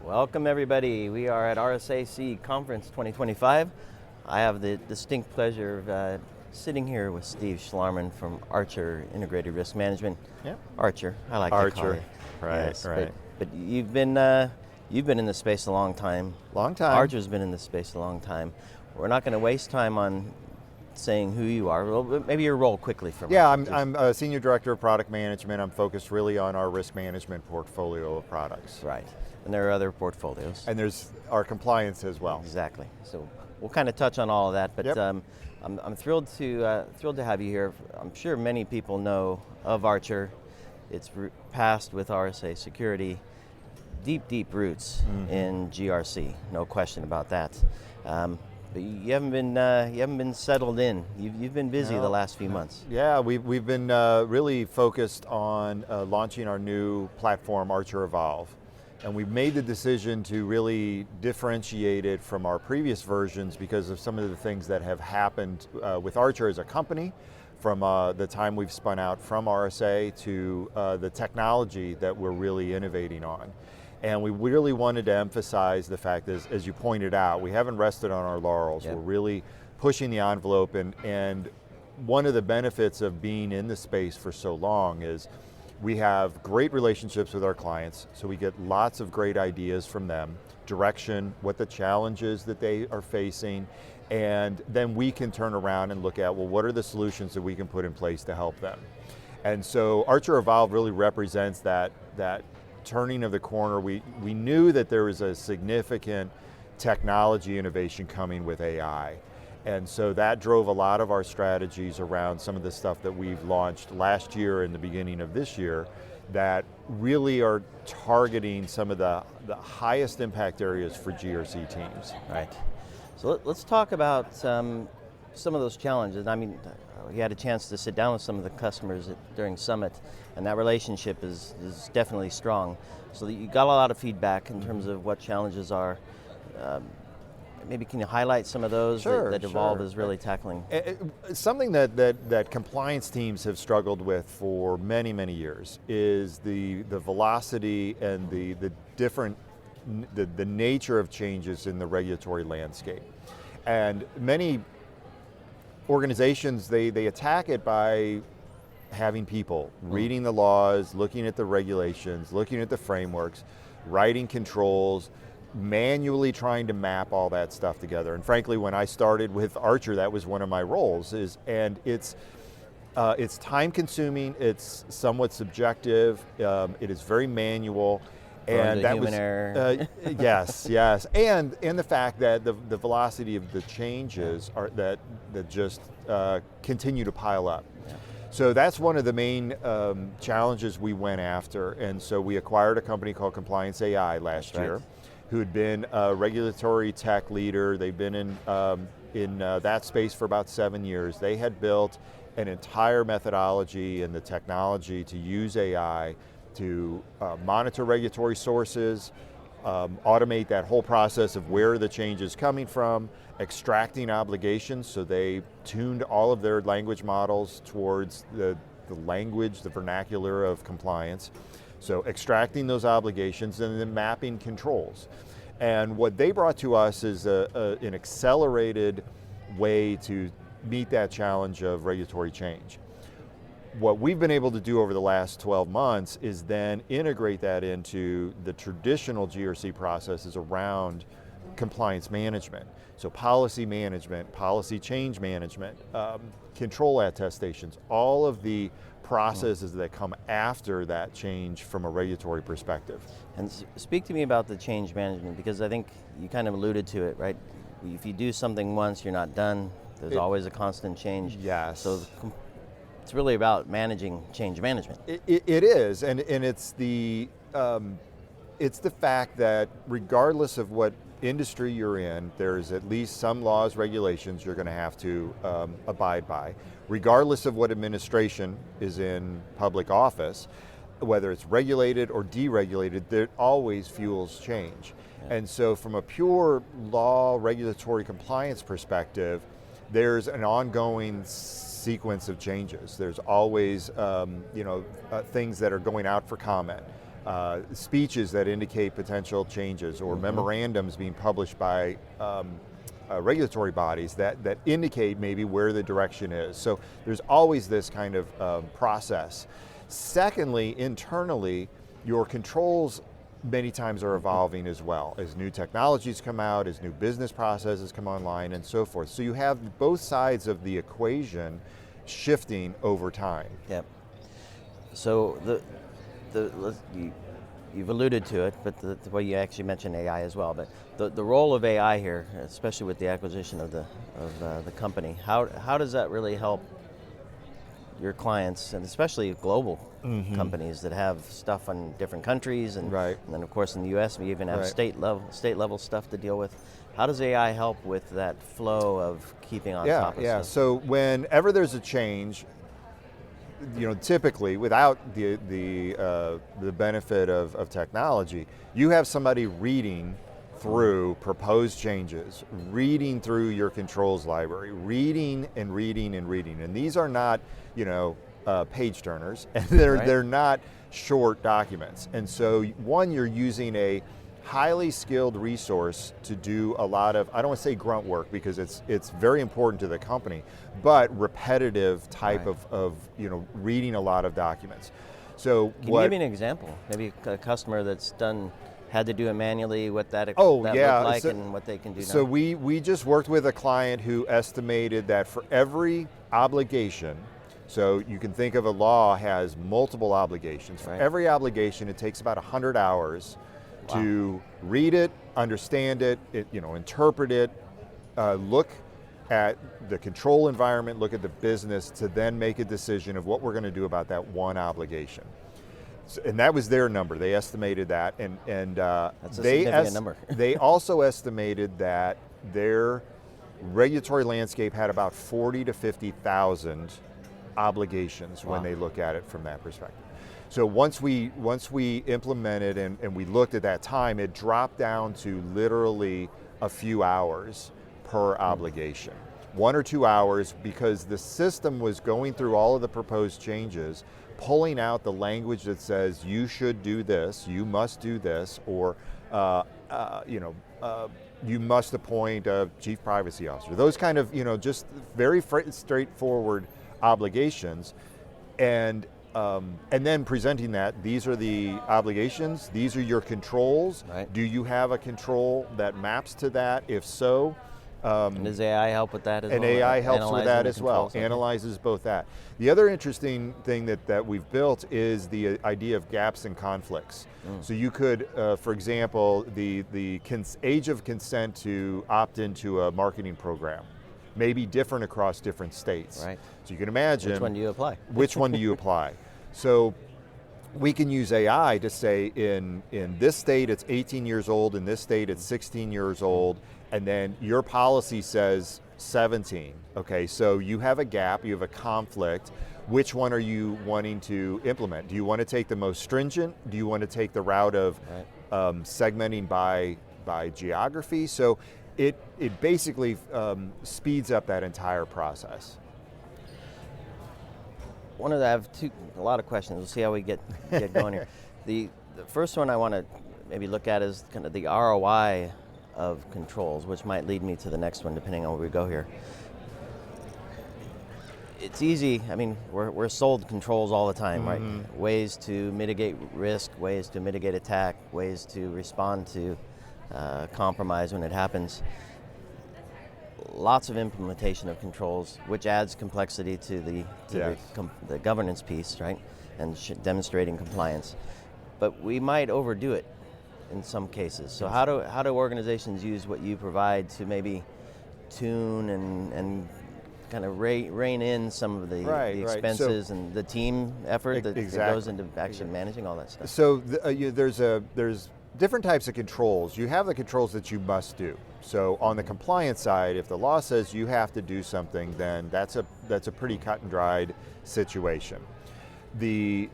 Welcome everybody. We are at RSAC Conference 2025. I have the distinct pleasure of sitting here with Steve Schlarman from Archer Integrated Risk Management. Yep. Archer, I like Archer. to call you. Right, yes, right. But you've been in this space a long time. Long time. Archer's been in this space a long time. We're not going to waste time on saying who you are. Well, maybe your role quickly for me. Yeah, I'm a Senior Director of Product Management. I'm focused really on our risk management portfolio of products. Right. And there are other portfolios. And there's our compliance as well. Exactly. So we'll kind of touch on all of that, but Yep. I'm thrilled to have you here. I'm sure many people know of Archer. It's passed with RSA security, deep roots in GRC. No question about that. But you haven't been settled in. You've been busy the last few months. Yeah, we've been really focused on launching our new platform, Archer Evolv. And we've made the decision to really differentiate it from our previous versions because of some of the things that have happened with Archer as a company, from the time we've spun out from RSA to the technology that we're really innovating on. And we really wanted to emphasize the fact that, as you pointed out, we haven't rested on our laurels. Yep. We're really pushing the envelope, and one of the benefits of being in the space for so long is we have great relationships with our clients, so we get lots of great ideas from them, direction, what the challenges that they are facing, and then we can turn around and look at, well, what are the solutions that we can put in place to help them? And so Archer Evolv really represents that turning of the corner. We knew that there was a significant technology innovation coming with AI. And so that drove a lot of our strategies around some of the stuff that we've launched last year and the beginning of this year that really are targeting some of the highest impact areas for GRC teams. Right. So let's talk about some of those challenges. I mean, we had a chance to sit down with some of the customers during Summit, and that relationship is definitely strong. So you got a lot of feedback in terms of what challenges are. Maybe can you highlight some of those that Evolv is really tackling? Something that compliance teams have struggled with for many years is the velocity and the nature of changes in the regulatory landscape. And many organizations, they attack it by having people reading the laws, looking at the regulations, looking at the frameworks, writing controls, manually trying to map all that stuff together. And frankly, when I started with Archer, that was one of my roles. And it's time consuming, it's somewhat subjective, it is very manual. And that human was error. yes, and the fact that the velocity of the changes are that just continue to pile up. Yeah. So that's one of the main challenges we went after, and so we acquired a company called Compliance.ai last year, who had been a regulatory tech leader. They've been in that space for about 7 years. They had built an entire methodology and the technology to use AI to monitor regulatory sources, automate that whole process of where the change is coming from, extracting obligations, so they tuned all of their language models towards the language, the vernacular of compliance. So extracting those obligations and then mapping controls. And what they brought to us is an accelerated way to meet that challenge of regulatory change. What we've been able to do over the last 12 months is then integrate that into the traditional GRC processes around compliance management. So policy management, policy change management, control attestations, all of the processes that come after that change from a regulatory perspective. And speak to me about the change management, because I think you kind of alluded to it, right? If you do something once, you're not done. There's always a constant change. Yes. So it's really about managing change management. It is, and it's the fact that regardless of what industry you're in, there's at least some laws, regulations you're going to have to abide by. Regardless of what administration is in public office, whether it's regulated or deregulated, there always fuels change. Yeah. And so from a pure law, regulatory compliance perspective, there's an ongoing sequence of changes. There's always things that are going out for comment. speeches that indicate potential changes, or memorandums being published by regulatory bodies that indicate maybe where the direction is. So there's always this kind of process. Secondly, internally, your controls many times are evolving as well, as new technologies come out, as new business processes come online, and so forth. So you have both sides of the equation shifting over time. Yep. So you've alluded to it, but the way you actually mentioned AI as well. But the role of AI here, especially with the acquisition of the company, how does that really help your clients, and especially global companies that have stuff in different countries, and then of course in the U.S. we even have state level stuff to deal with. How does AI help with that flow of keeping on top of stuff? So whenever there's a change, typically without the benefit of technology, you have somebody reading through proposed changes, reading through your controls library, reading and reading and reading. And these are not, page turners, and they're not short documents. And so one, you're using a highly skilled resource to do a lot of, I don't want to say grunt work because it's very important to the company, but repetitive type of reading a lot of documents. So can you give me an example? Maybe a customer that's had to do it manually, what that looked like, and what they can do now. So we just worked with a client who estimated that for every obligation, so you can think of a law has multiple obligations. For every obligation, it takes about 100 hours to read it, understand it, interpret it, look at the control environment, look at the business, to then make a decision of what we're going to do about that one obligation. So, and that was their number. They estimated that, and that's a significant number. They also estimated that their regulatory landscape had about 40 to 50,000 obligations when they look at it from that perspective. So once we implemented and we looked at that time, it dropped down to literally a few hours per obligation. 1 or 2 hours, because the system was going through all of the proposed changes, pulling out the language that says you should do this, you must do this, or you must appoint a chief privacy officer. Those kind of just very straightforward obligations, and then presenting that these are the obligations, these are your controls. Do you have a control that maps to that? If so, and does AI help with that as well? And AI helps with that as well, okay. Analyzes both that. The other interesting thing that we've built is the idea of gaps and conflicts. So you could, for example, the age of consent to opt into a marketing program may be different across different states. So you can imagine, which one do you apply? Which one do you apply? So we can use AI to say in this state it's 18 years old, in this state it's 16 years old, and then your policy says 17. Okay, so you have a gap, you have a conflict. Which one are you wanting to implement? Do you want to take the most stringent? Do you want to take the route of segmenting by geography? So it basically speeds up that entire process. I have a lot of questions. We'll see how we get going here. The first one I want to maybe look at is kind of the ROI of controls, which might lead me to the next one depending on where we go here. It's easy, I mean, we're sold controls all the time, right? Ways to mitigate risk, ways to mitigate attack, ways to respond to compromise when it happens. Lots of implementation of controls, which adds complexity to the governance piece, right? And demonstrating compliance. But we might overdo it in some cases. So how do organizations use what you provide to maybe tune and kind of rein in some of the expenses and the team effort that goes into actually managing all that stuff? So there's different types of controls. You have the controls that you must do. So on the compliance side, if the law says you have to do something, then that's a pretty cut and dried situation. The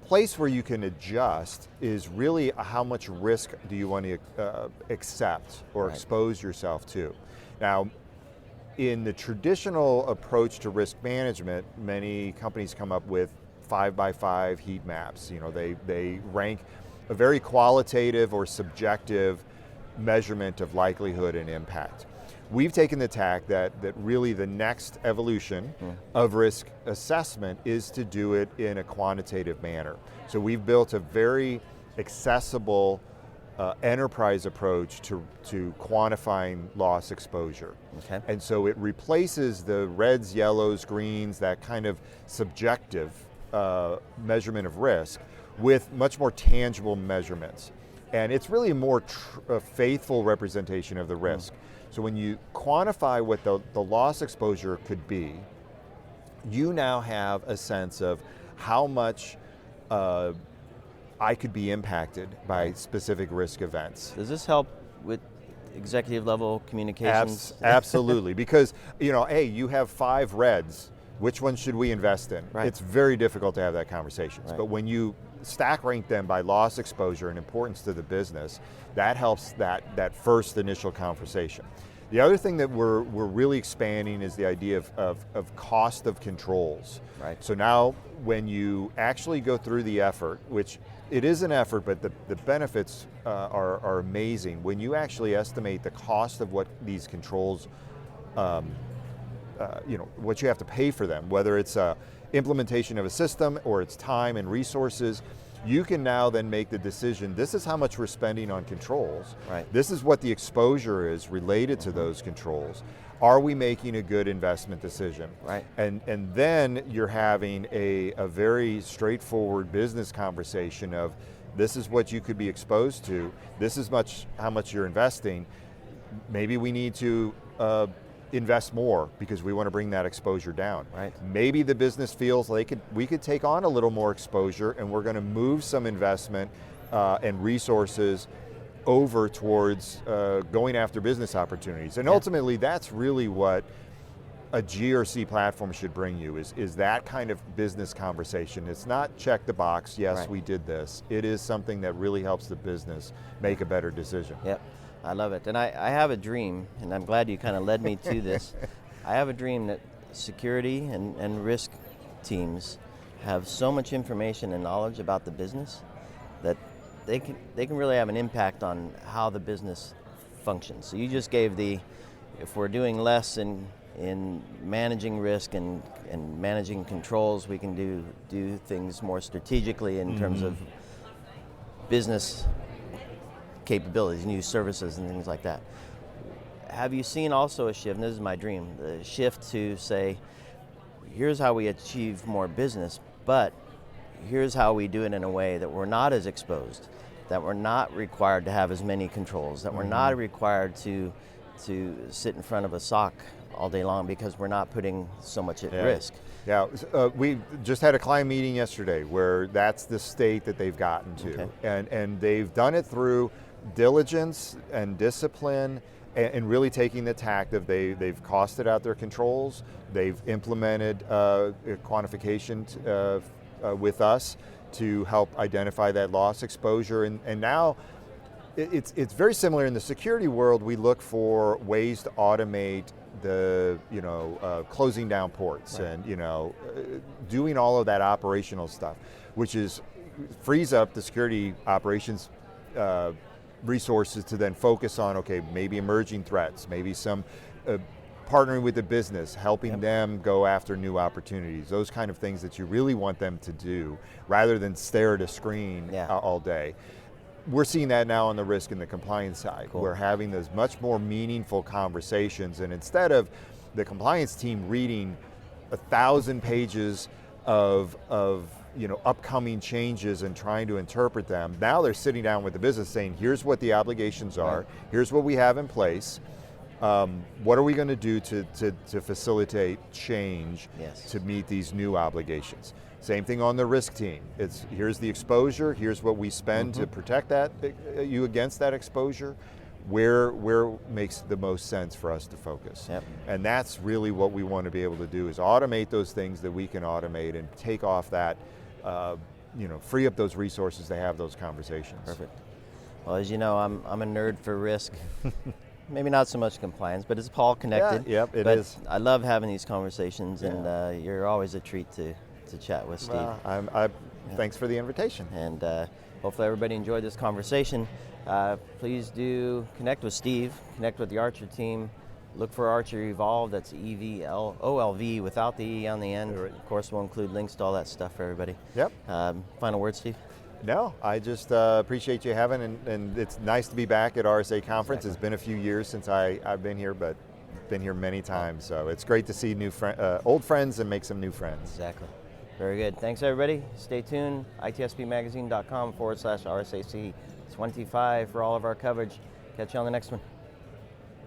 place where you can adjust is really how much risk do you want to accept or expose yourself to. Now, in the traditional approach to risk management, many companies come up with 5x5 heat maps. You know, they rank a very qualitative or subjective measurement of likelihood and impact. We've taken the tack that really the next evolution of risk assessment is to do it in a quantitative manner. So we've built a very accessible enterprise approach to quantifying loss exposure. Okay. And so it replaces the reds, yellows, greens, that kind of subjective measurement of risk with much more tangible measurements. And it's really a more faithful representation of the risk. So when you quantify what the loss exposure could be, you now have a sense of how much I could be impacted by specific risk events. Does this help with executive level communications? Absolutely, because hey, you have 5 reds, which one should we invest in? Right. It's very difficult to have that conversation. Right. But when you stack rank them by loss exposure and importance to the business, that helps that first initial conversation. The other thing that we're really expanding is the idea of cost of controls. Right. So now when you actually go through the effort, which it is an effort, but the benefits are amazing. When you actually estimate the cost of what these controls, what you have to pay for them, whether it's implementation of a system or it's time and resources, you can now then make the decision, this is how much we're spending on controls. Right. This is what the exposure is related to those controls. Are we making a good investment decision? Right. And then you're having a very straightforward business conversation of, this is what you could be exposed to, this is how much you're investing, maybe we need to invest more because we want to bring that exposure down. Right. Maybe the business feels we could take on a little more exposure and we're going to move some investment and resources over towards going after business opportunities. And ultimately that's really what a GRC platform should bring you, is that kind of business conversation. It's not check the box, yes, right. we did this. It is something that really helps the business make a better decision. Yep. I love it. And I have a dream, and I'm glad you kind of led me to this. I have a dream that security and risk teams have so much information and knowledge about the business that they can really have an impact on how the business functions. So you just gave if we're doing less in managing risk and managing controls, we can do things more strategically in terms of business capabilities, new services and things like that. Have you seen also a shift, and this is my dream, the shift to say, here's how we achieve more business, but here's how we do it in a way that we're not as exposed, that we're not required to have as many controls, that we're not required to sit in front of a SOC all day long because we're not putting so much at risk. Yeah, we just had a client meeting yesterday where that's the state that they've gotten to. Okay. And they've done it through diligence and discipline and really taking the tact of they've costed out their controls, they've implemented quantification with us to help identify that loss exposure, and now it's very similar in the security world. We look for ways to automate the closing down ports, right. And doing all of that operational stuff, which frees up the security operations resources to then focus on, okay, maybe emerging threats, maybe some partnering with the business, helping them go after new opportunities, those kind of things that you really want them to do rather than stare at a screen all day. We're seeing that now on the risk and the compliance side. Cool. We're having those much more meaningful conversations, and instead of the compliance team reading 1,000 pages of upcoming changes and trying to interpret them, now they're sitting down with the business saying, here's what the obligations are, here's what we have in place, what are we going to do to facilitate change to meet these new obligations. Same thing on the risk team. Here's the exposure, here's what we spend to protect you against that exposure, where makes the most sense for us to focus. Yep. And that's really what we want to be able to do, is automate those things that we can automate and take off that, free up those resources to have those conversations. Perfect. Well, as you know, I'm a nerd for risk. Maybe not so much compliance, but it's all connected. Yeah, it is. I love having these conversations, and you're always a treat to to chat with Steve. Well, thanks for the invitation. And hopefully everybody enjoyed this conversation. Please do connect with Steve, connect with the Archer team. Look for Archer Evolv, that's EVOLV without the E on the end. Right. Of course, we'll include links to all that stuff for everybody. Yep. Final word, Steve? No, I just appreciate you having, and it's nice to be back at RSA Conference. Exactly. It's been a few years since I've been here, but been here many times. So it's great to see old friends and make some new friends. Exactly. Very good. Thanks, everybody. Stay tuned. itspmagazine.com/RSAC 25 for all of our coverage. Catch you on the next one.